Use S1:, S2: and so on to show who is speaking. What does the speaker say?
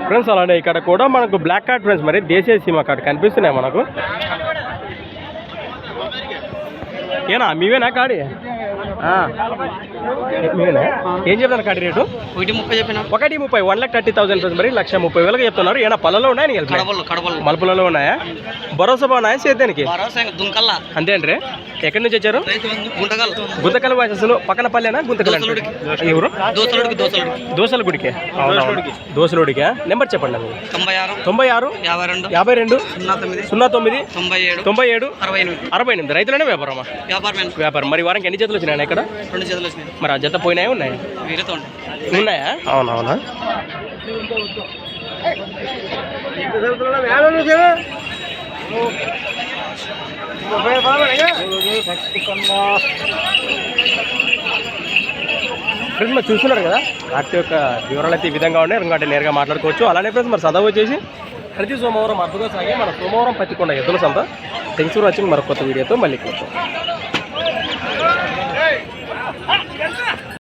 S1: Friends అలానే ఇక్కడ కూడా మనకు బ్లాక్ కార్డ్ ఫ్రెండ్స్, మరి దేశీయ సీమ కార్డ్ కనిపిస్తున్నాయి మనకు. ఏనా మీవేనా కాడి? మీరేనా? ఏం చెప్తాను కాడి రేటు?
S2: 1:30 చెప్పిన.
S1: 1:30 1,30,000 ఫ్రెండ్స్, మరి 1,30,000 చెప్తున్నారు. ఏనా పళ్ళలో ఉన్నాయా? మలుపులలో ఉన్నాయా? భరోసా బాగున్నాయా సేద్యానికి? అంతే అండి. ఎక్కడి నుంచి వచ్చారు? గుంతకల్ వాసలు పక్కన పల్లెనా? గుంతకల్ ఎవరు? దోసల గుడికి. దోసలోడికా? నెంబర్ చెప్పండి. 96 52 09 97 68. రైతులనే వ్యాపారమా? వ్యాపారం. మరి వారానికి ఎన్ని జతలు వచ్చినాయి ఇక్కడ?
S2: 2 జతలు వచ్చినాయి.
S1: మరి ఆ జత పోయినాయా? ఉన్నాయా? ఉన్నాయా? అవునవునా. ఫ్రెండ్స్ మరి చూస్తున్నారు కదా, వాటి యొక్క వివరాలు అయితే ఈ విధంగా ఉన్నాయి. ఎందుకంటే నేరుగా మాట్లాడుకోవచ్చు. అలానే ఫ్రెండ్స్ మరి చదువు వచ్చేసి ప్రతి సోమవారం అద్భుతంగా సాగే మన సోమవారం పత్తికొండ ఎద్దుల సంత. Thanks for watching. మరొక కొత్త వీడియోతో మళ్ళీ కలుద్దాం.